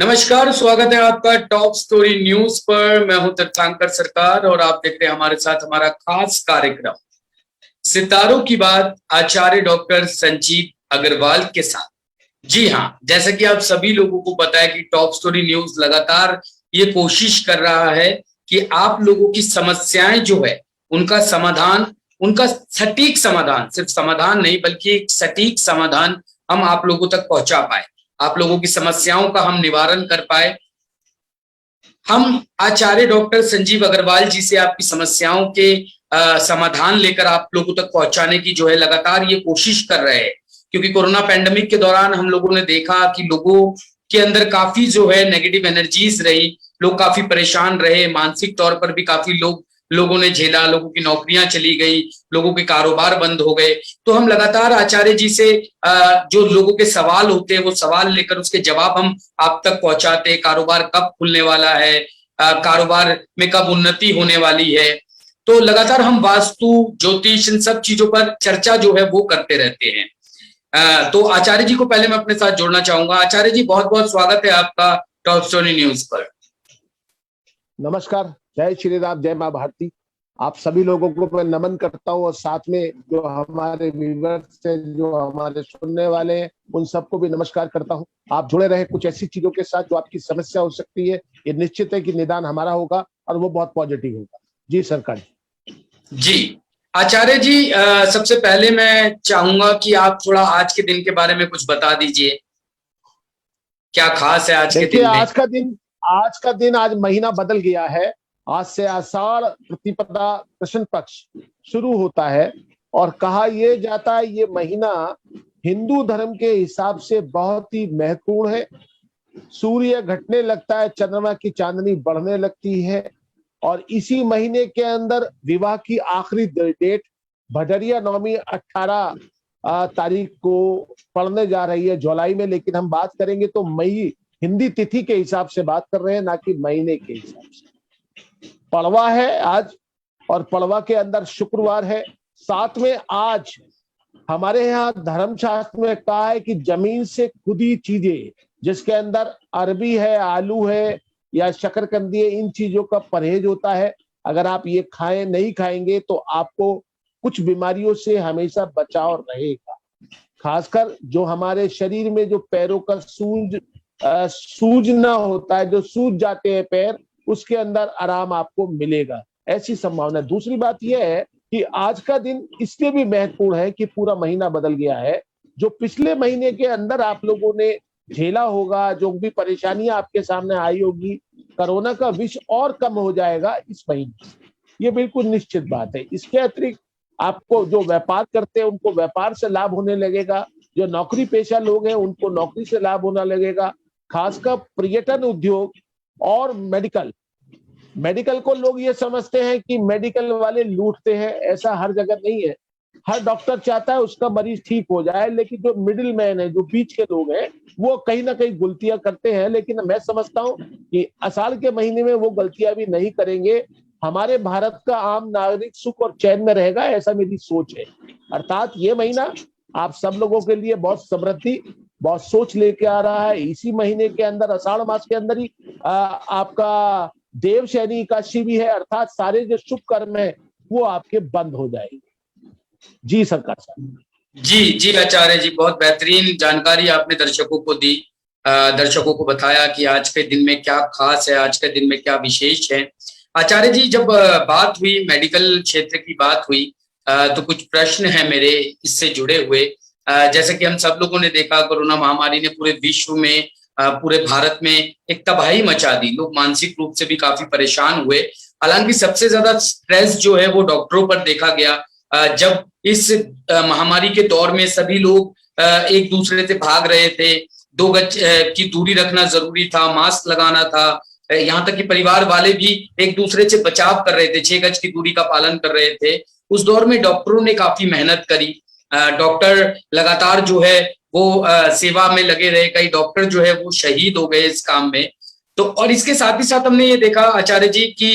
नमस्कार, स्वागत है आपका टॉप स्टोरी न्यूज पर। मैं हूं तीर्थंकर सरकार और आप देख रहे हैं हमारे साथ हमारा खास कार्यक्रम सितारों की बात आचार्य डॉक्टर संजीव अग्रवाल के साथ। जी हाँ, जैसा कि आप सभी लोगों को पता है कि टॉप स्टोरी न्यूज लगातार ये कोशिश कर रहा है कि आप लोगों की समस्याएं जो है उनका समाधान, उनका सटीक समाधान, सिर्फ समाधान नहीं बल्कि एक सटीक समाधान हम आप लोगों तक पहुंचा पाए, आप लोगों की समस्याओं का हम निवारण कर पाए। हम आचार्य डॉक्टर संजीव अग्रवाल जी से आपकी समस्याओं के समाधान लेकर आप लोगों तक पहुंचाने की जो है लगातार ये कोशिश कर रहे हैं, क्योंकि कोरोना पैंडेमिक के दौरान हम लोगों ने देखा कि लोगों के अंदर काफी जो है नेगेटिव एनर्जीज रही, लोग काफी परेशान रहे, मानसिक तौर पर भी काफी लोगों ने झेला, लोगों की नौकरियां चली गई, लोगों के कारोबार बंद हो गए। तो हम लगातार आचार्य जी से जो लोगों के सवाल होते हैं वो सवाल लेकर उसके जवाब हम आप तक पहुंचाते, कारोबार कब खुलने वाला है, कारोबार में कब उन्नति होने वाली है। तो लगातार हम वास्तु, ज्योतिष, इन सब चीजों पर चर्चा जो है वो करते रहते हैं। तो आचार्य जी को पहले मैं अपने साथ जोड़ना चाहूंगा। आचार्य जी, बहुत बहुत स्वागत है आपका टॉप स्टोरी न्यूज पर। नमस्कार, जय श्री राम, जय माँ भारती। आप सभी लोगों को मैं नमन करता हूँ और साथ में जो हमारे व्यूअर्स हैं, जो हमारे सुनने वाले हैं, उन सबको भी नमस्कार करता हूँ। आप जुड़े रहे कुछ ऐसी चीजों के साथ जो आपकी समस्या हो सकती है। ये निश्चित है कि निदान हमारा होगा और वो बहुत पॉजिटिव होगा। जी सरकार जी। आचार्य जी, सबसे पहले मैं चाहूंगा कि आप थोड़ा आज के दिन के बारे में कुछ बता दीजिए, क्या खास है आज के दिन में? आज महीना बदल गया है। आज से आषाढ़ प्रतिपदा कृष्ण पक्ष शुरू होता है और कहा यह जाता है ये महीना हिंदू धर्म के हिसाब से बहुत ही महत्वपूर्ण है। सूर्य घटने लगता है, चंद्रमा की चांदनी बढ़ने लगती है और इसी महीने के अंदर विवाह की आखिरी डेट भदरिया नवमी 18 तारीख को पड़ने जा रही है जुलाई में। लेकिन हम बात करेंगे तो मई हिंदी तिथि के हिसाब से बात कर रहे हैं, ना कि महीने के हिसाब से। पड़वा है आज और पड़वा के अंदर शुक्रवार है। साथ में आज हमारे यहाँ धर्मशास्त्र में कहा है कि जमीन से खुदी चीजें जिसके अंदर अरबी है, आलू है या शकरकंदी है, इन चीजों का परहेज होता है। अगर आप ये नहीं खाएंगे तो आपको कुछ बीमारियों से हमेशा बचाव रहेगा। खासकर जो हमारे शरीर में जो पैरों का सूजना होता है, जो सूज जाते हैं पैर, उसके अंदर आराम आपको मिलेगा, ऐसी संभावना। दूसरी बात यह है कि आज का दिन इसलिए भी महत्वपूर्ण है कि पूरा महीना बदल गया है। जो पिछले महीने के अंदर आप लोगों ने झेला होगा, जो भी परेशानियां आपके सामने आई होगी, कोरोना का विष और कम हो जाएगा इस महीने, ये बिल्कुल निश्चित बात है। इसके अतिरिक्त आपको जो व्यापार करते हैं उनको व्यापार से लाभ होने लगेगा, जो नौकरी पेशा लोग हैं उनको नौकरी से लाभ होने लगेगा। खासकर पर्यटन उद्योग और मेडिकल को लोग ये समझते हैं कि मेडिकल वाले लूटते हैं, ऐसा हर जगह नहीं है। हर डॉक्टर चाहता है उसका मरीज ठीक हो जाए, लेकिन जो मिडिल मैन है, जो बीच के लोग हैं, वो कहीं ना कहीं गलतियां करते हैं। लेकिन मैं समझता हूं कि आषाढ़ के महीने में वो गलतियां भी नहीं करेंगे। हमारे भारत का आम नागरिक सुख और चैन में रहेगा, ऐसा मेरी सोच है। अर्थात ये महीना आप सब लोगों के लिए बहुत समृद्धि, बहुत सोच लेके आ रहा है। इसी महीने के अंदर, आषाढ़ मास के अंदर ही आपका देवशयनी एकादशी भी है, अर्थात सारे जो शुभ कर्म है वो आपके बंद हो जाएंगे। जी सरकार साहब। जी आचार्य जी, बहुत बेहतरीन जानकारी आपने दर्शकों को दी, दर्शकों को बताया कि आज के दिन में क्या खास है, आज के दिन में क्या विशेष है। आचार्य जी, जब बात हुई, मेडिकल क्षेत्र की बात हुई, तो कुछ प्रश्न है मेरे इससे जुड़े हुए। जैसे कि हम सब लोगों ने देखा, कोरोना महामारी ने पूरे विश्व में, पूरे भारत में एक तबाही मचा दी। लोग मानसिक रूप से भी काफी परेशान हुए। हालांकि सबसे ज्यादा स्ट्रेस जो है वो डॉक्टरों पर देखा गया। जब इस महामारी के दौर में सभी लोग एक दूसरे से भाग रहे थे, 2 गज की दूरी रखना जरूरी था, मास्क लगाना था, यहाँ तक कि परिवार वाले भी एक दूसरे से बचाव कर रहे थे, 6 गज की दूरी का पालन कर रहे थे। उस दौर में डॉक्टरों ने काफी मेहनत करी। डॉक्टर लगातार जो है वो सेवा में लगे रहे। कई डॉक्टर जो है वो शहीद हो गए इस काम में। तो और इसके साथ ही साथ हमने ये देखा आचार्य जी कि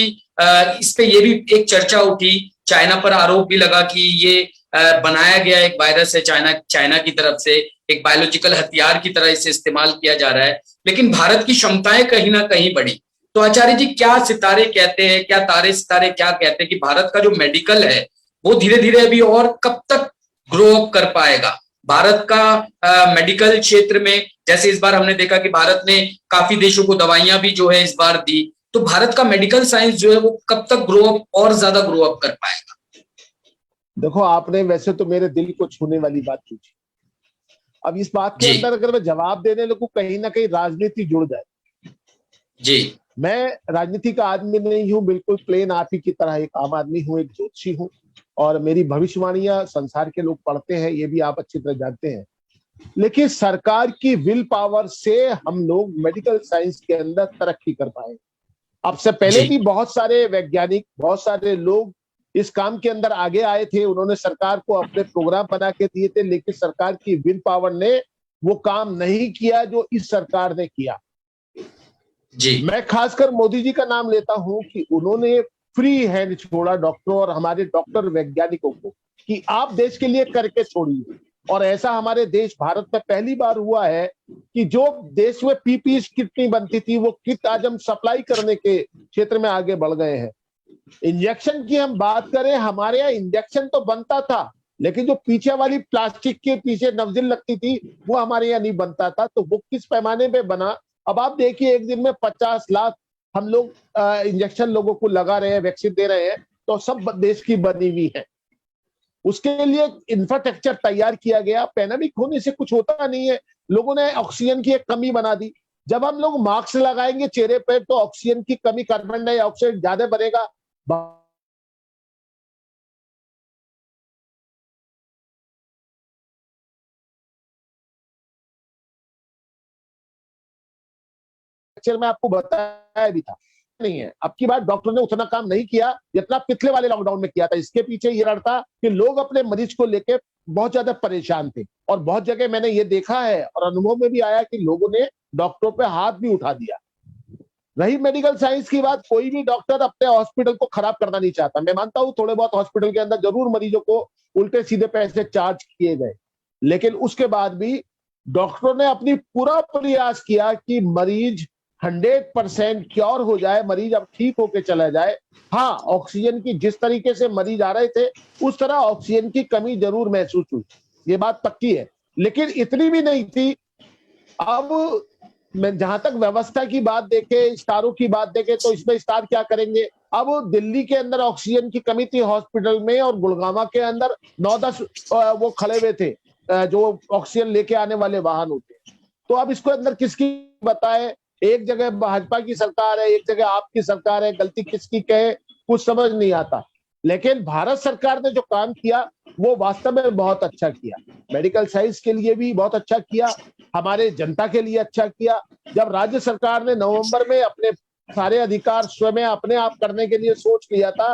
इस पे ये भी एक चर्चा उठी, चाइना पर आरोप भी लगा कि ये बनाया गया एक वायरस है चाइना की तरफ से, एक बायोलॉजिकल हथियार की तरह इसे इस्तेमाल किया जा रहा है, लेकिन भारत की क्षमताएं कहीं ना कहीं बढ़ी। तो आचार्य जी, क्या सितारे कहते हैं, क्या तारे सितारे क्या कहते हैं कि भारत का जो मेडिकल है वो धीरे धीरे अभी और कब तक ग्रो अप कर पाएगा? भारत का मेडिकल क्षेत्र में, जैसे इस बार हमने देखा कि भारत ने काफी देशों को दवाइयां भी जो है इस बार दी, तो भारत का मेडिकल साइंस जो है वो कब तक ग्रो अप और ज्यादा ग्रो अप कर पाएगा? देखो, आपने वैसे तो मेरे दिल को छूने वाली बात पूछी। अब इस बात के जी अंदर अगर मैं जवाब देने लगूं, कहीं ना कहीं राजनीति जुड़ जाए। जी मैं राजनीति का आदमी नहीं हूं, बिल्कुल प्लेन आप ही की तरह एक आम आदमी हूं, एक ज्योतिषी हूं, और मेरी भविष्यवाणियां संसार के लोग पढ़ते हैं, ये भी आप अच्छी तरह जानते हैं। लेकिन सरकार की विल पावर से हम लोग मेडिकल साइंस के अंदर तरक्की कर पाए। अब से पहले जी भी बहुत सारे वैज्ञानिक, बहुत सारे लोग इस काम के अंदर आगे आए थे, उन्होंने सरकार को अपने प्रोग्राम बना के दिए थे, लेकिन सरकार की विल पावर ने वो काम नहीं किया जो इस सरकार ने किया। जी मैं खासकर मोदी जी का नाम लेता हूं कि उन्होंने फ्री हैंड छोड़ा डॉक्टरों और हमारे डॉक्टर वैज्ञानिकों को कि आप देश के लिए करके छोड़िए। और ऐसा हमारे देश भारत में पहली बार हुआ है कि जो देश में पीपीई किट नहीं बनती थी, वो किट आज हम सप्लाई करने के क्षेत्र में आगे बढ़ गए हैं। इंजेक्शन की हम बात करें, हमारे यहाँ इंजेक्शन तो बनता था, लेकिन जो पीछे वाली प्लास्टिक के पीछे नवजिल लगती थी वो हमारे यहाँ नहीं बनता था। तो वो किस पैमाने पे बना, अब आप देखिए, एक दिन में 50 लाख हम लोग इंजेक्शन लोगों को लगा रहे हैं, वैक्सीन दे रहे हैं, तो सब देश की बनी हुई है। उसके लिए इंफ्रास्ट्रक्चर तैयार किया गया। पैंडेमिक होने से कुछ होता नहीं है, लोगों ने ऑक्सीजन की एक कमी बना दी। जब हम लोग मास्क लगाएंगे चेहरे पर तो ऑक्सीजन की कमी, कार्बन डाइऑक्साइड ज्यादा बनेगा। लेक्चर में आपको बताया भी था, नहीं है। अब की बार डॉक्टर ने उतना काम नहीं किया जितना पिछले वाले लॉकडाउन में किया था। इसके पीछे ये रहा था कि लोग अपने मरीज को लेके बहुत ज्यादा परेशान थे, और बहुत जगह मैंने ये देखा है और अनुभव में भी आया कि लोगों ने डॉक्टरों पे हाथ भी उठा दिया। रही मेडिकल साइंस की बात, कोई भी डॉक्टर अपने हॉस्पिटल को खराब करना नहीं चाहता। मैं मानता हूं थोड़े बहुत हॉस्पिटल के अंदर जरूर मरीजों को उल्टे सीधे पैसे चार्ज किए गए, लेकिन उसके बाद भी डॉक्टरों ने अपनी पूरा प्रयास किया कि मरीज 100% क्योर हो जाए, मरीज अब ठीक होके चला जाए। हाँ, ऑक्सीजन की जिस तरीके से मरीज आ रहे थे उस तरह ऑक्सीजन की कमी जरूर महसूस हुई, ये बात पक्की है, लेकिन इतनी भी नहीं थी। अब मैं जहां तक व्यवस्था की बात देखे, स्टारों की बात देखे, तो इसमें स्टार क्या करेंगे। अब दिल्ली के अंदर ऑक्सीजन की कमी थी हॉस्पिटल में, और गुड़गांव के अंदर 9-10 वो खड़े हुए थे जो ऑक्सीजन लेके आने वाले वाहन होते हैं। तो अब इसको अंदर किसकी बताए, एक जगह भाजपा की सरकार है, एक जगह आपकी सरकार है, गलती किसकी कहे कुछ समझ नहीं आता। लेकिन भारत सरकार ने जो काम किया वो वास्तव में बहुत अच्छा किया, मेडिकल साइंस के लिए भी बहुत अच्छा किया, हमारे जनता के लिए अच्छा किया। जब राज्य सरकार ने नवंबर में अपने सारे अधिकार स्वयं अपने आप करने के लिए सोच लिया था,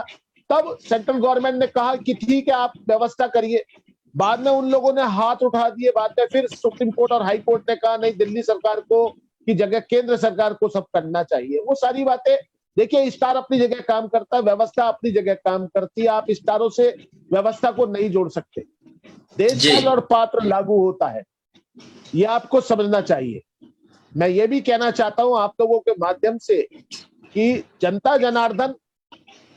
तब सेंट्रल गवर्नमेंट ने कहा कि ठीक है आप व्यवस्था करिए। बाद में उन लोगों ने हाथ उठा दिए, बाद में फिर सुप्रीम कोर्ट और हाई कोर्ट ने कहा नहीं, दिल्ली सरकार को की जगह केंद्र सरकार को सब करना चाहिए। वो सारी बातें देखिए, स्टार अपनी जगह काम करता है, व्यवस्था अपनी जगह काम करती है। आप स्टारों से व्यवस्था को नहीं जोड़ सकते। देश जी काल और पात्र लागू होता है, ये आपको समझना चाहिए। मैं ये भी कहना चाहता हूं आप लोगों के माध्यम से कि जनता जनार्दन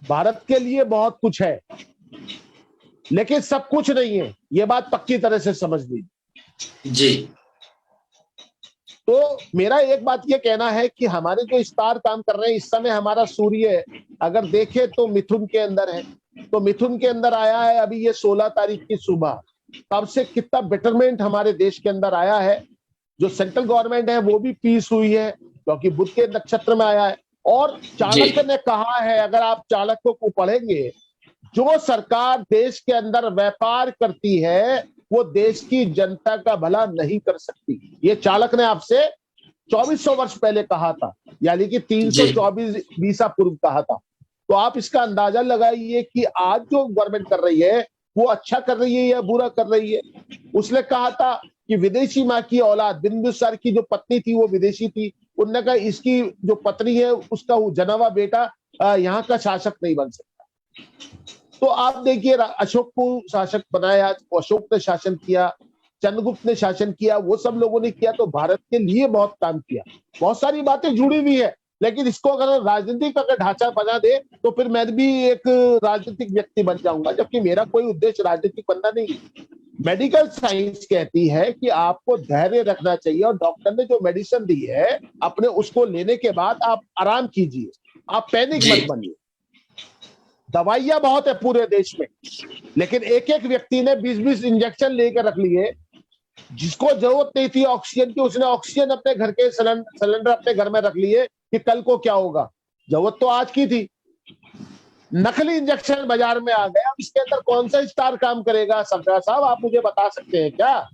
भारत के लिए बहुत कुछ है, लेकिन सब कुछ नहीं है, ये बात पक्की तरह से समझ लीजिए। जी तो मेरा एक बात ये कहना है कि हमारे जो स्टार काम कर रहे हैं इस समय, हमारा सूर्य अगर देखे तो मिथुन के अंदर है, तो मिथुन के अंदर आया है अभी ये 16 तारीख की सुबह। तब से कितना बेटरमेंट हमारे देश के अंदर आया है। जो सेंट्रल गवर्नमेंट है वो भी पीस हुई है क्योंकि बुध के नक्षत्र में आया है। और जी चाणक्य ने कहा है, अगर आप चाणक्य को पढ़ेंगे, जो सरकार देश के अंदर व्यापार करती है वो देश की जनता का भला नहीं कर सकती। ये चाणक्य ने आपसे 2400 वर्ष पहले कहा था, यानी कि जी 324 ईसा पूर्व कहा था। तो आप इसका अंदाजा लगाइए कि आज जो गवर्नमेंट कर रही है वो अच्छा कर रही है या बुरा कर रही है। उसने कहा था कि विदेशी माँ की औलाद, बिंदुसार की जो पत्नी थी वो विदेशी थी, उन्होंने कहा इसकी जो पत्नी है उसका जना हुआ बेटा यहाँ का शासक नहीं बन सकता। तो आप देखिए, अशोक को शासक बनाया, अशोक ने शासन किया, चंद्रगुप्त ने शासन किया, वो सब लोगों ने किया, तो भारत के लिए बहुत काम किया। बहुत सारी बातें जुड़ी हुई है, लेकिन इसको अगर राजनीतिक अगर ढांचा बना दे तो फिर मैं भी एक राजनीतिक व्यक्ति बन जाऊंगा, जबकि मेरा कोई उद्देश्य राजनीतिक बनना नहीं। मेडिकल साइंस कहती है कि आपको धैर्य रखना चाहिए, और डॉक्टर ने जो मेडिसिन दी है अपने उसको लेने के बाद आप आराम कीजिए, आप पैनिक जी। मत बनिए। दवाइयां बहुत है पूरे देश में, लेकिन एक एक व्यक्ति ने 20-20 इंजेक्शन लेकर रख लिए। जिसको जरूरत नहीं थी ऑक्सीजन की, उसने ऑक्सीजन अपने घर के सिलेंडर अपने घर में रख लिए कि कल को क्या होगा। जरूरत तो आज की थी। नकली इंजेक्शन बाजार में आ गया, इसके अंदर कौन सा स्टार काम करेगा? सरदार साहब आप मुझे बता सकते हैं क्या?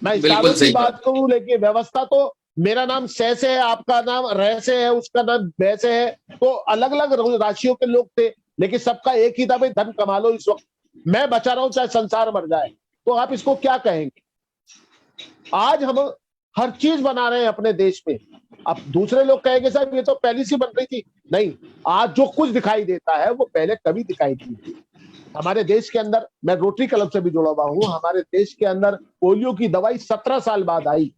मैं स्टारों बिल्कुल की सही बात करूं, लेकिन व्यवस्था तो मेरा नाम सै से है, आपका नाम रह से है, उसका नाम बै से है, तो अलग अलग राशियों के लोग थे, लेकिन सबका एक ही था, भाई धन कमा लो इस वक्त, मैं बचा रहा हूं चाहे संसार मर जाए। तो आप इसको क्या कहेंगे? आज हम हर चीज बना रहे हैं अपने देश में। अब दूसरे लोग कहेंगे साहब ये तो पहले से बन रही थी। नहीं, आज जो कुछ दिखाई देता है वो पहले कभी दिखाई दी थी। हमारे देश के अंदर, मैं रोटरी क्लब से भी जुड़ा हुआ हूं, हमारे देश के अंदर पोलियो की दवाई 17 साल बाद आई।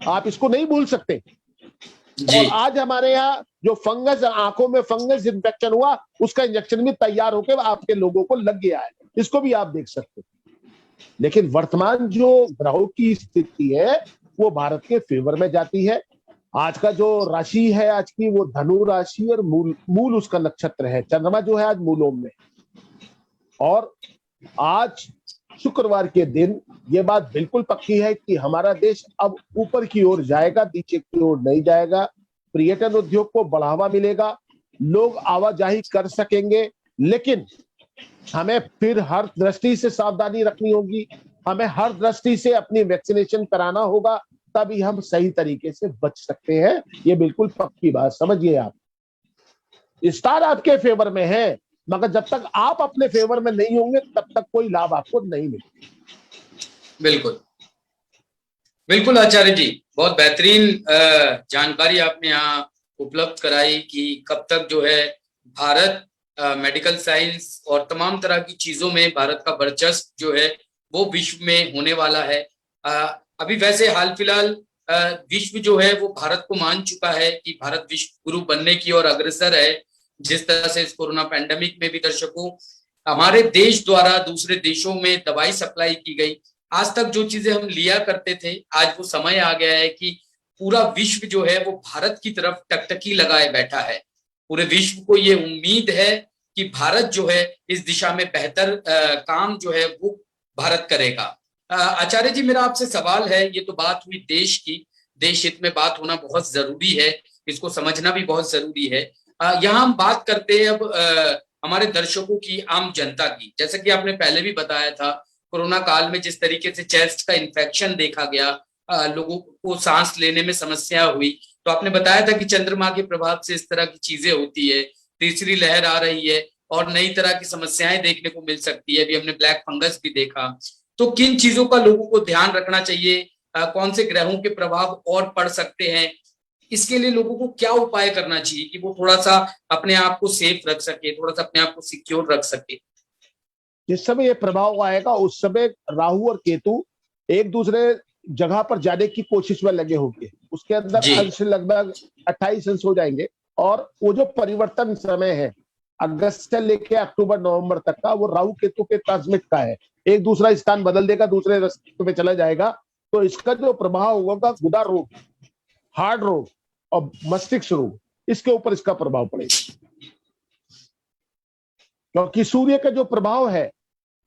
आप इसको नहीं भूल सकते। जी। और आज हमारे यहाँ जो फंगस, आंखों में फंगस इन्फेक्शन हुआ, उसका इंजेक्शन भी तैयार होकर आपके लोगों को लग गया है, इसको भी आप देख सकते हैं। लेकिन वर्तमान जो ग्रहों की स्थिति है वो भारत के फेवर में जाती है। आज का जो राशि है आज की, वो धनु राशि, और मूल उसका नक्षत्र है। चंद्रमा जो है आज मूलों में, और आज शुक्रवार के दिन ये बात बिल्कुल पक्की है कि हमारा देश अब ऊपर की ओर जाएगा, नीचे की ओर नहीं जाएगा। पर्यटन उद्योग को बढ़ावा मिलेगा, लोग आवाजाही कर सकेंगे, लेकिन हमें फिर हर दृष्टि से सावधानी रखनी होगी। हमें हर दृष्टि से अपनी वैक्सीनेशन कराना होगा, तभी हम सही तरीके से बच सकते हैं। ये बिल्कुल पक्की बात समझिए आप। स्टार आपके फेवर में है, मगर जब तक आप अपने फेवर में नहीं होंगे तब तक कोई लाभ आपको नहीं मिलेगा। बिल्कुल बिल्कुल आचार्य जी, बहुत बेहतरीन जानकारी आपने यहाँ उपलब्ध कराई कि कब तक जो है भारत मेडिकल साइंस और तमाम तरह की चीजों में भारत का वर्चस्व जो है वो विश्व में होने वाला है। अभी वैसे हाल फिलहाल विश्व जो है वो भारत को मान चुका है कि भारत विश्व गुरु बनने की ओर अग्रसर है। जिस तरह से इस कोरोना पैंडेमिक में भी दर्शकों हमारे देश द्वारा दूसरे देशों में दवाई सप्लाई की गई, आज तक जो चीजें हम लिया करते थे, आज वो समय आ गया है कि पूरा विश्व जो है वो भारत की तरफ टकटकी लगाए बैठा है। पूरे विश्व को ये उम्मीद है कि भारत जो है इस दिशा में बेहतर काम जो है वो भारत करेगा। आचार्य जी, मेरा आपसे सवाल है, ये तो बात हुई देश की, देश हित में बात होना बहुत जरूरी है, इसको समझना भी बहुत जरूरी है। यहाँ हम बात करते हैं अब हमारे दर्शकों की, आम जनता की। जैसा कि आपने पहले भी बताया था, कोरोना काल में जिस तरीके से चेस्ट का इन्फेक्शन देखा गया, लोगों को सांस लेने में समस्या हुई, तो आपने बताया था कि चंद्रमा के प्रभाव से इस तरह की चीजें होती है, तीसरी लहर आ रही है और नई तरह की समस्याएं देखने को मिल सकती है। अभी हमने ब्लैक फंगस भी देखा। तो किन चीजों का लोगों को ध्यान रखना चाहिए? कौन से ग्रहों के प्रभाव और पड़ सकते हैं? इसके लिए लोगों को क्या उपाय करना चाहिए कि वो थोड़ा सा अपने आप को सेफ रख सके, थोड़ा सा अपने आप को सिक्योर रख सके? जिस समय ये प्रभाव आएगा उस समय राहु और केतु एक दूसरे जगह पर जाने की कोशिश में लगे होंगे। उसके अंदर अंश लगभग 28 अंश हो जाएंगे, और वो जो परिवर्तन समय है अगस्त से लेके अक्टूबर नवंबर तक का, वो राहु केतु के ट्रांसमिट का है। एक दूसरा स्थान बदल देगा, दूसरे रास्ते पे चला जाएगा। तो इसका जो प्रभाव होगा गुदा रोग, हार्ट रोग और मस्तिष्क रोग, इसके ऊपर इसका प्रभाव पड़ेगा। क्योंकि सूर्य का जो प्रभाव है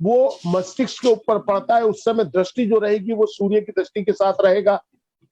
वो मस्तिष्क के ऊपर पड़ता है, उस समय दृष्टि जो रहेगी वो सूर्य की दृष्टि के साथ रहेगा।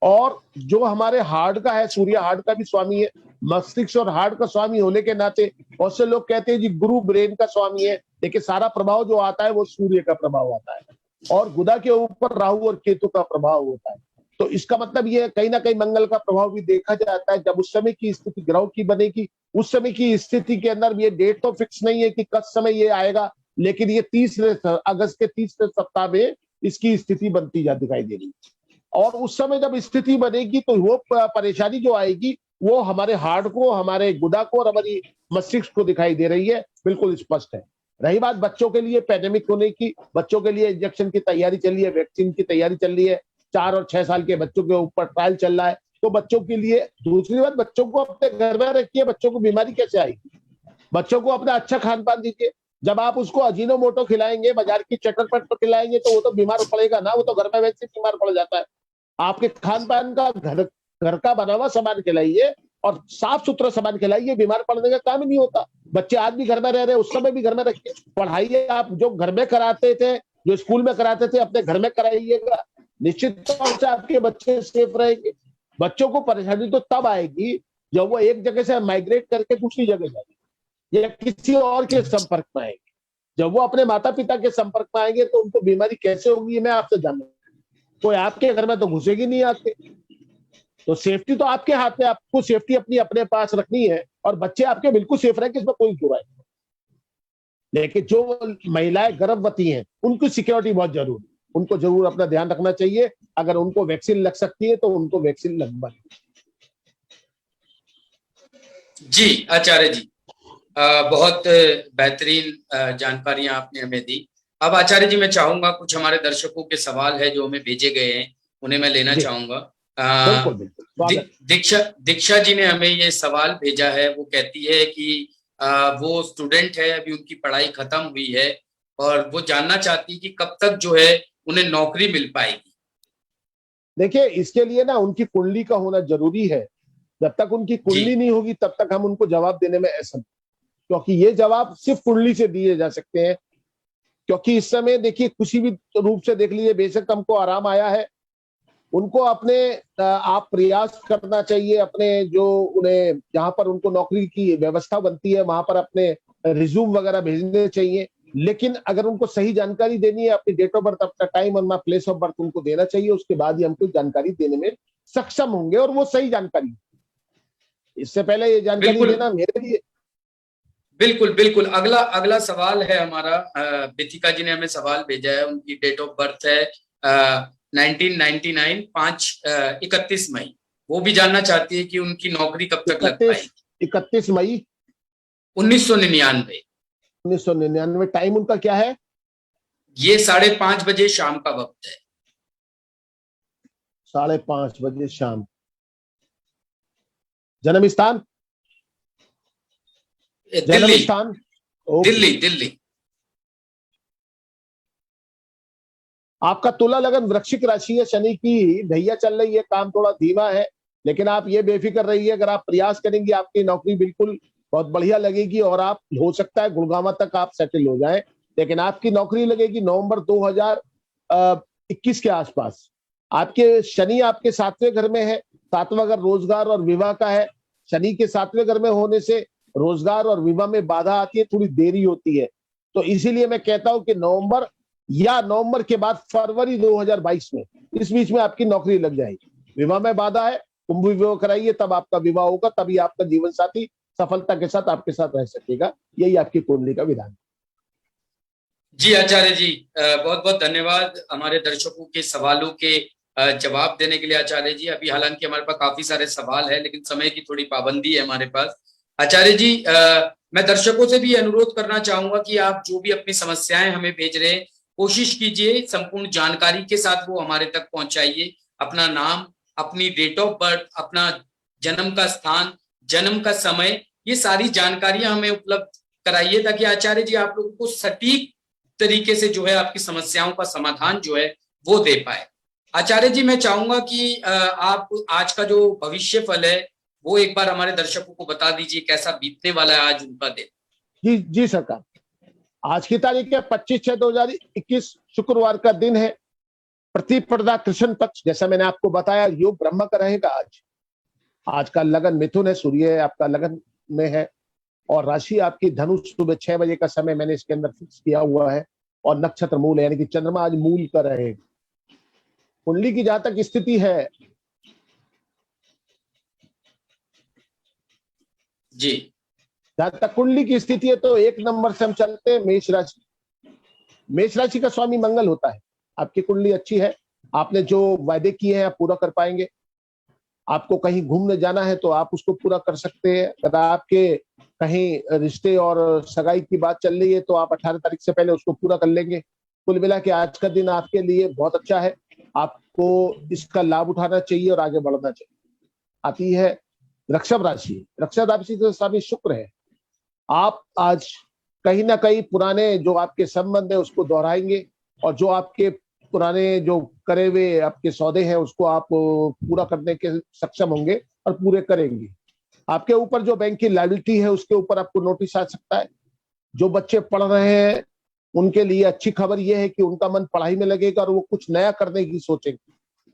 और जो हमारे हार्ट का है, सूर्य हार्ट का भी स्वामी है, मस्तिष्क और हार्ट का स्वामी होने के नाते बहुत से लोग कहते हैं जी गुरु ब्रेन का स्वामी है, लेकिन सारा प्रभाव जो आता है वो सूर्य का प्रभाव आता है, और गुदा के ऊपर राहु और केतु का प्रभाव होता है। तो इसका मतलब ये कहीं ना कहीं मंगल का प्रभाव भी देखा जाता है। जब उस समय की स्थिति ग्रहों की बनेगी, उस समय की स्थिति के अंदर ये डेट तो फिक्स नहीं है कि कब समय ये आएगा, लेकिन ये 30 अगस्त के 30 सप्ताह में इसकी स्थिति बनती जा दिखाई दे रही है। और उस समय जब स्थिति बनेगी तो वो परेशानी जो आएगी वो हमारे हार्ट को, हमारे गुदा को और हमारी मस्तिष्क को दिखाई दे रही है, बिल्कुल स्पष्ट है। रही बात बच्चों के लिए पैंडेमिक होने की, बच्चों के लिए इंजेक्शन की तैयारी चल रही है, वैक्सीन की तैयारी चल रही है, 4 और 6 साल के बच्चों के ऊपर ट्रायल चल रहा है, तो बच्चों के लिए। दूसरी बात, बच्चों को अपने घर में रखिए, बच्चों को बीमारी कैसे आएगी? बच्चों को अपना अच्छा खान पान दीजिए। जब आप उसको अजीनोमोटो खिलाएंगे, बाजार की चटर खिलाएंगे, तो वो तो बीमार पड़ेगा ना, वो तो घर में वैसे बीमार पड़ जाता है। आपके खान पान का घर घर का बना हुआ सामान खिलाइए और साफ सुथरा सामान खिलाइए, बीमार पड़ने का काम ही नहीं होता। बच्चे आज भी घर में रह रहे हैं, उस समय भी घर में रखिए, पढ़ाइए। आप जो घर में कराते थे, जो स्कूल में कराते थे, अपने घर में कराइएगा, निश्चित तौर से आपके बच्चे सेफ रहेंगे। बच्चों को परेशानी तो तब आएगी जब वो एक जगह से माइग्रेट करके दूसरी जगह जाएंगे या किसी और के संपर्क में आएंगे। जब वो अपने माता पिता के संपर्क में आएंगे तो उनको बीमारी कैसे होगी, मैं आपसे जानना। कोई आपके घर में तो घुसेगी नहीं आके। तो सेफ्टी तो आपके हाथ में, आपको सेफ्टी अपनी अपने पास रखनी है और बच्चे आपके बिल्कुल सेफ रहेंगे, इसमें कोई बुराई नहीं। लेकिन जो महिलाएं गर्भवती हैं, उनकी सिक्योरिटी बहुत जरूरी है, उनको जरूर अपना ध्यान रखना चाहिए। अगर उनको वैक्सीन लग सकती है तो उनको वैक्सीन लगवानी। जी आचार्य जी, बहुत बेहतरीन जानकारियां आपने हमें दी। अब आचार्य जी, मैं चाहूंगा कुछ हमारे दर्शकों के सवाल है जो हमें भेजे गए हैं, उन्हें मैं लेना चाहूंगा। बिल्कुल बिल्कुल, स्वागत। दीक्षा दीक्षा जी ने हमें ये सवाल भेजा है। वो कहती है कि वो स्टूडेंट है, अभी उनकी पढ़ाई खत्म हुई है और वो जानना चाहती है कि कब तक जो है उन्हें नौकरी मिल पाएगी। देखिए, इसके लिए ना उनकी कुंडली का होना जरूरी है। जब तक उनकी जी कुंडली नहीं होगी तब तक हम उनको जवाब देने में असमर्थ, क्योंकि ये जवाब सिर्फ कुंडली से दिए जा सकते हैं। क्योंकि इस समय देखिए, किसी भी रूप से देख लीजिए, बेशक हमको आराम आया है, उनको अपने आप प्रयास करना चाहिए। अपने जो उन्हें जहां पर उनको नौकरी की व्यवस्था बनती है वहां पर अपने रिज्यूम वगैरह भेजने चाहिए। लेकिन अगर उनको सही जानकारी देनी है, अपनी डेट ऑफ बर्थ, अपना टाइम और प्लेस ऑफ बर्थ उनको देना चाहिए। उसके बाद ही हमको जानकारी देने में सक्षम होंगे और वो सही जानकारी। इससे पहले ये जानकारी बिल्कुल देना मेरे लिए। बिल्कुल बिल्कुल। अगला अगला सवाल है हमारा, बिथिका जी ने हमें सवाल भेजा है। उनकी डेट ऑफ बर्थ है 1999, 31 मई। वो भी जानना चाहती है कि उनकी नौकरी कब तक लग इकतीस पाएगी। 31 मई 1999। 1999। टाइम उनका क्या है? ये 5:30 बजे शाम का वक्त है। 5:30 बजे शाम। जन्म स्थान? जन्म दिल्ली। स्थान? ओके। दिल्ली दिल्ली। आपका तुला लगन वृश्चिक राशि है, शनि की ढैया चल रही है, काम थोड़ा धीमा है। लेकिन आप ये बेफिक्र रहिए, अगर आप प्रयास करेंगे आपकी नौकरी बिल्कुल बहुत बढ़िया लगेगी और आप हो सकता है गुड़गांव तक आप सेटल हो जाएं। लेकिन आपकी नौकरी लगेगी नवंबर 2021 के आसपास। आपके शनि आपके 7वें घर में है। 7वां घर रोजगार और विवाह का है। शनि के 7वें घर में होने से रोजगार और विवाह में बाधा आती है, थोड़ी देरी होती है। तो इसीलिए मैं कहता हूं कि नवंबर या नवंबर के बाद फरवरी 2022 में, इस बीच में आपकी नौकरी लग जाएगी। विवाह में बाधा है, कुंभ विवाह कराइए, तब आपका विवाह होगा, तभी आपका जीवन साथी सफलता के साथ आपके साथ रह सकेगा। यही आपकी कुंडली का विधान। जी आचार्य जी, बहुत बहुत धन्यवाद हमारे दर्शकों के सवालों के जवाब देने के लिए आचार्य जी। अभी हालांकि हमारे पास काफी सारे सवाल है, लेकिन समय की थोड़ी पाबंदी है हमारे पास। आचार्य जी, मैं दर्शकों से भी अनुरोध करना चाहूंगा कि आप जो भी अपनी समस्याएं हमें भेज रहे हैं, कोशिश कीजिए संपूर्ण जानकारी के साथ वो हमारे तक पहुंचाइए। अपना नाम, अपनी डेट ऑफ बर्थ, अपना जन्म का स्थान, जन्म का समय, ये सारी जानकारियां हमें उपलब्ध कराइए, ताकि आचार्य जी आप लोगों को सटीक तरीके से जो है आपकी समस्याओं का समाधान जो है वो दे पाए। आचार्य जी, मैं चाहूंगा कि आप आज का जो भविष्य फल है वो एक बार हमारे दर्शकों को बता दीजिए, कैसा बीतने वाला है आज उनका दिन। जी जी सरकार। आज की तारीख है 25/6/2021, शुक्रवार का दिन है। प्रतिपदा कृष्ण पक्ष, जैसा मैंने आपको बताया, योग ब्रह्म का रहेगा आज। आज का लगन मिथुन है, सूर्य आपका लगन में है और राशि आपकी धनु। सुबह 6 बजे का समय मैंने इसके अंदर फिक्स किया हुआ है और नक्षत्र मूल है, यानी कि चंद्रमा आज मूल का रहेगा। कुंडली की जहां तक स्थिति है, जी जहां तक कुंडली की स्थिति है, तो 1 नंबर से हम चलते हैं मेष राशि। मेष राशि का स्वामी मंगल होता है। आपकी कुंडली अच्छी है, आपने जो वायदे किए हैं आप पूरा कर पाएंगे। आपको कहीं घूमने जाना है तो आप उसको पूरा कर सकते हैं। अगर आपके कहीं रिश्ते और सगाई की बात चल रही है तो आप 18 तारीख से पहले उसको पूरा कर लेंगे। कुल मिला के आज का दिन आपके लिए बहुत अच्छा है। आपको इसका लाभ उठाना चाहिए और आगे बढ़ना चाहिए। आती है वृषभ राशि। वृषभ राशि तो स्वामी शुक्र है। आप आज कहीं ना कहीं पुराने जो आपके संबंध है उसको दोहराएंगे, और जो आपके पुराने जो करे हुए आपके सौदे हैं उसको आप पूरा करने के सक्षम होंगे और पूरे करेंगे। आपके ऊपर जो बैंक की लायबिलिटी है उसके ऊपर आपको नोटिस आ सकता है। जो बच्चे पढ़ रहे हैं उनके लिए अच्छी खबर यह है कि उनका मन पढ़ाई में लगेगा और वो कुछ नया करने की सोचेंगे।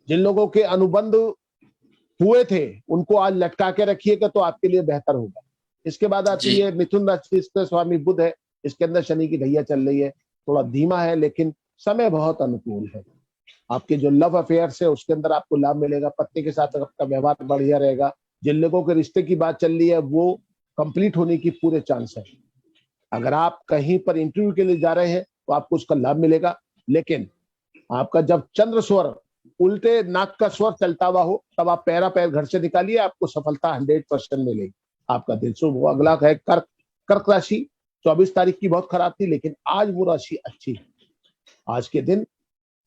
जिन लोगों के अनुबंध हुए थे उनको आज लटका के रखिएगा तो आपके लिए बेहतर होगा। इसके बाद आती जी है मिथुन राशि। इसके स्वामी बुध है। इसके अंदर शनि की ढैया चल रही है। थोड़ा धीमा है लेकिन समय बहुत अनुकूल है। आपके जो लव अफेयर्स है उसके अंदर आपको लाभ मिलेगा। पत्नी के साथ आपका व्यवहार बढ़िया रहेगा। जिन लोगों के रिश्ते की बात चल रही है वो कंप्लीट होने की पूरे चांस है। अगर आप कहीं पर इंटरव्यू के लिए जा रहे हैं तो आपको उसका लाभ मिलेगा, लेकिन आपका जब चंद्र स्वर उल्टे नाक का स्वर चलता हुआ हो तब आप पैरा पैर घर से निकालिए, आपको सफलता 100% मिलेगी। आपका दिन शुभ हो। अगला है कर्क। कर्क राशि 24 तारीख की बहुत खराब थी लेकिन आज वो राशि अच्छी है। आज के दिन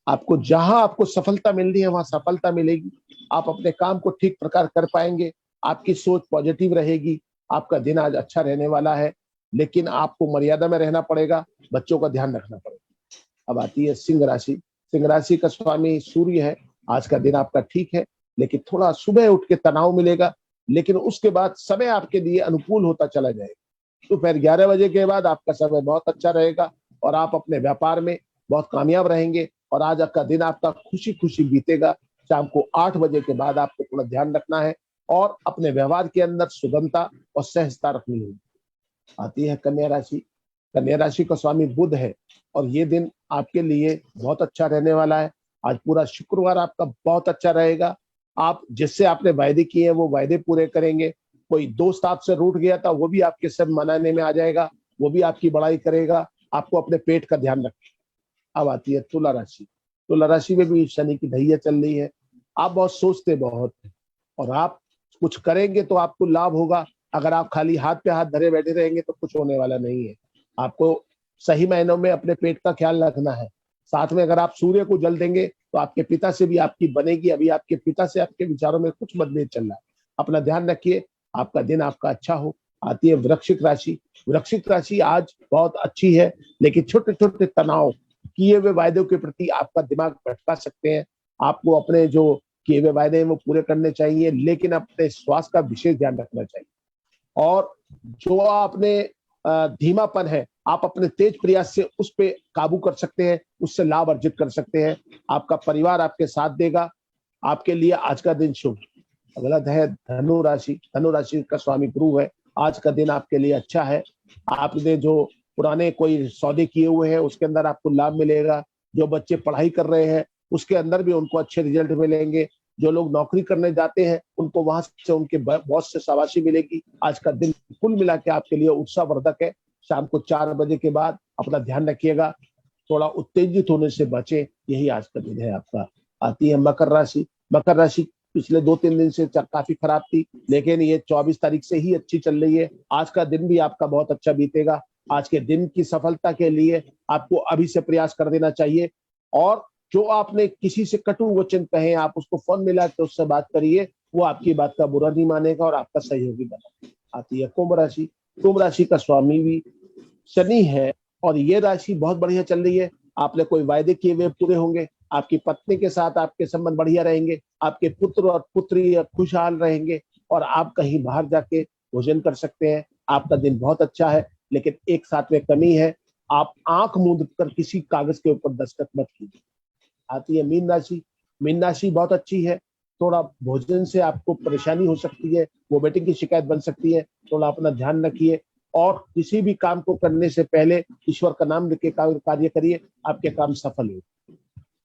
आपको जहां आपको सफलता मिलनी है वहां सफलता मिलेगी। आप अपने काम को ठीक प्रकार कर पाएंगे। आपकी सोच पॉजिटिव रहेगी। आपका दिन आज अच्छा रहने वाला है, लेकिन आपको मर्यादा में रहना पड़ेगा। बच्चों का ध्यान रखना पड़ेगा। अब आती है सिंह राशि। सिंह राशि का स्वामी सूर्य है। आज का दिन आपका ठीक है, लेकिन थोड़ा सुबह उठ के तनाव मिलेगा, लेकिन उसके बाद समय आपके लिए अनुकूल होता चला जाएगा। दोपहर 11 बजे के बाद आपका समय बहुत अच्छा रहेगा और आप अपने व्यापार में बहुत कामयाब रहेंगे और आज का दिन आपका खुशी खुशी बीतेगा। शाम को 8 बजे के बाद आपको थोड़ा ध्यान रखना है और अपने व्यवहार के अंदर सुगमता और सहजता रखनी होगी। आती है कन्या राशि। कन्या राशि का स्वामी बुध है और ये दिन आपके लिए बहुत अच्छा रहने वाला है। आज पूरा शुक्रवार आपका बहुत अच्छा रहेगा। आप जिससे आपने वायदे किए हैं वो वायदे पूरे करेंगे। कोई दोस्त आपसे रूठ गया था वो भी आपके सब मनाने में आ जाएगा, वो भी आपकी बड़ाई करेगा। आपको अपने पेट का ध्यान रखें। अब आती है तुला राशि। तुला राशि में भी शनि की ढैया चल रही है। आप बहुत सोचते बहुत हैं और आप कुछ करेंगे तो आपको लाभ होगा। अगर आप खाली हाथ पे हाथ धरे बैठे रहेंगे तो कुछ होने वाला नहीं है। आपको सही मायनों में अपने पेट का ख्याल रखना है। साथ में अगर आप सूर्य को जल देंगे तो आपके पिता से भी आपकी बनेगी। अभी आपके पिता से आपके विचारों में कुछ मतभेद चल रहा है, अपना ध्यान रखिए। आपका दिन आपका अच्छा हो। आती है वृश्चिक राशि। वृश्चिक राशि आज बहुत अच्छी है, लेकिन छोटे छोटे तनाव किए हुए वायदों के प्रति आपका दिमाग भटका सकते हैं। आपको अपने जो किए हुए वायदे हैं वो पूरे करने चाहिए, लेकिन अपने स्वास्थ्य का विशेष ध्यान रखना चाहिए। और जो आपने धीमापन है आप अपने तेज प्रयास से उस पे काबू कर सकते हैं, उससे लाभ अर्जित कर सकते हैं। आपका परिवार आपके साथ देगा। आपके लिए आज का दिन शुभ। अगला है धनु राशि। धनु राशि का स्वामी गुरु है। आज का दिन आपके लिए अच्छा है। आपने जो पुराने कोई सौदे किए हुए हैं उसके अंदर आपको लाभ मिलेगा। जो बच्चे पढ़ाई कर रहे हैं उसके अंदर भी उनको अच्छे रिजल्ट मिलेंगे। जो लोग नौकरी करने जाते हैं उनको वहां से उनके बॉस से शाबाशी मिलेगी। आज का दिन कुल मिला के आपके लिए उत्साहवर्धक है। शाम को 4 बजे के बाद अपना ध्यान रखिएगा, थोड़ा उत्तेजित होने से बचे। यही आज का दिन है आपका। आती है मकर राशि। मकर राशि पिछले 2-3 दिन से काफी खराब थी, लेकिन ये 24 तारीख से ही अच्छी चल रही है। आज का दिन भी आपका बहुत अच्छा बीतेगा। आज के दिन की सफलता के लिए आपको अभी से प्रयास कर देना चाहिए। और जो आपने किसी से कटु वचन कहे आप उसको फोन मिला के उससे बात करिए, वो आपकी बात का बुरा नहीं मानेगा और आपका सहयोगी बना। आती है कुंभ राशि। कुंभ राशि का स्वामी भी शनि है और ये राशि बहुत बढ़िया चल रही है। आपने कोई वायदे किए हुए पूरे होंगे। आपकी पत्नी के साथ आपके संबंध बढ़िया रहेंगे। आपके पुत्र और पुत्री खुशहाल रहेंगे और आप कहीं बाहर जाके भोजन कर सकते हैं। आपका दिन बहुत अच्छा है, लेकिन एक साथ में कमी है, आप आंख मूंद कर किसी कागज के ऊपर दस्तखत मत कीजिए। आती है मीन राशि। मीन राशि बहुत अच्छी है। थोड़ा भोजन से आपको परेशानी हो सकती है, वोमिटिंग की शिकायत बन सकती है। थोड़ा अपना ध्यान रखिए और किसी भी काम को करने से पहले ईश्वर का नाम लेके कार्य करिए, आपके काम सफल हो।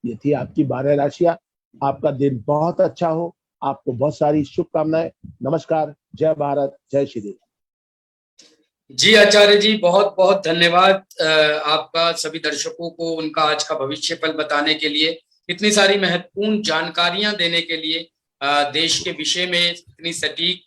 ये थी आपकी 12 राशियां। आपका दिन बहुत अच्छा हो। आपको बहुत सारी शुभकामनाएं। नमस्कार। जय भारत। जय श्री राम। जी आचार्य जी, बहुत बहुत धन्यवाद आपका सभी दर्शकों को उनका आज का भविष्य फल बताने के लिए, इतनी सारी महत्वपूर्ण जानकारियां देने के लिए। देश के विषय में इतनी सटीक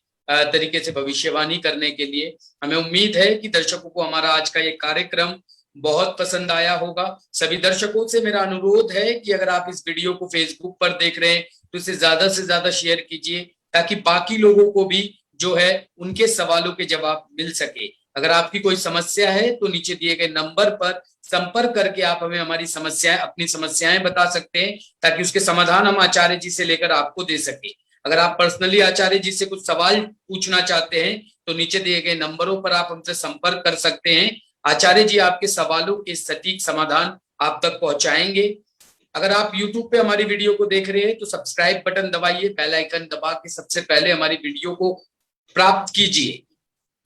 तरीके से भविष्यवाणी करने के लिए। हमें उम्मीद है कि दर्शकों को हमारा आज का ये कार्यक्रम बहुत पसंद आया होगा। सभी दर्शकों से मेरा अनुरोध है कि अगर आप इस वीडियो को फेसबुक पर देख रहे हैं तो इसे ज्यादा से ज्यादा शेयर कीजिए, ताकि बाकी लोगों को भी जो है उनके सवालों के जवाब मिल सके। अगर आपकी कोई समस्या है तो नीचे दिए गए नंबर पर संपर्क करके आप हमें हमारी समस्याएं, अपनी समस्याएं बता सकते हैं, ताकि उसके समाधान हम आचार्य जी से लेकर आपको दे सके। अगर आप पर्सनली आचार्य जी से कुछ सवाल पूछना चाहते हैं तो नीचे दिए गए नंबरों पर आप हमसे संपर्क कर सकते हैं। आचार्य जी आपके सवालों के सटीक समाधान आप तक पहुंचाएंगे। अगर आप YouTube पे हमारी वीडियो को देख रहे हैं तो सब्सक्राइब बटन दबाइए, बेल आइकन दबा के सबसे पहले हमारी वीडियो को प्राप्त कीजिए।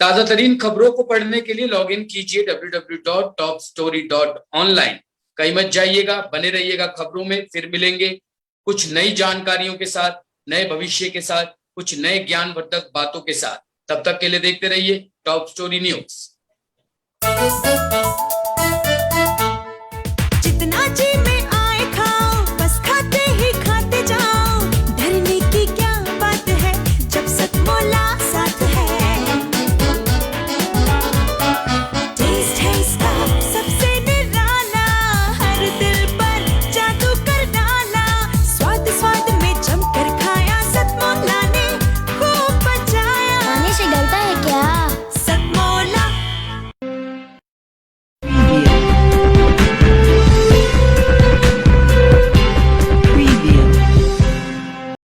ताजा तरीन खबरों को पढ़ने के लिए लॉग इन कीजिए www.topstory.online। कहीं मत जाइएगा, बने रहिएगा खबरों में। फिर मिलेंगे कुछ नई जानकारियों के साथ, नए भविष्य के साथ, कुछ नए ज्ञानवर्धक बातों के साथ। तब तक के लिए देखते रहिए टॉप स्टोरी न्यूज।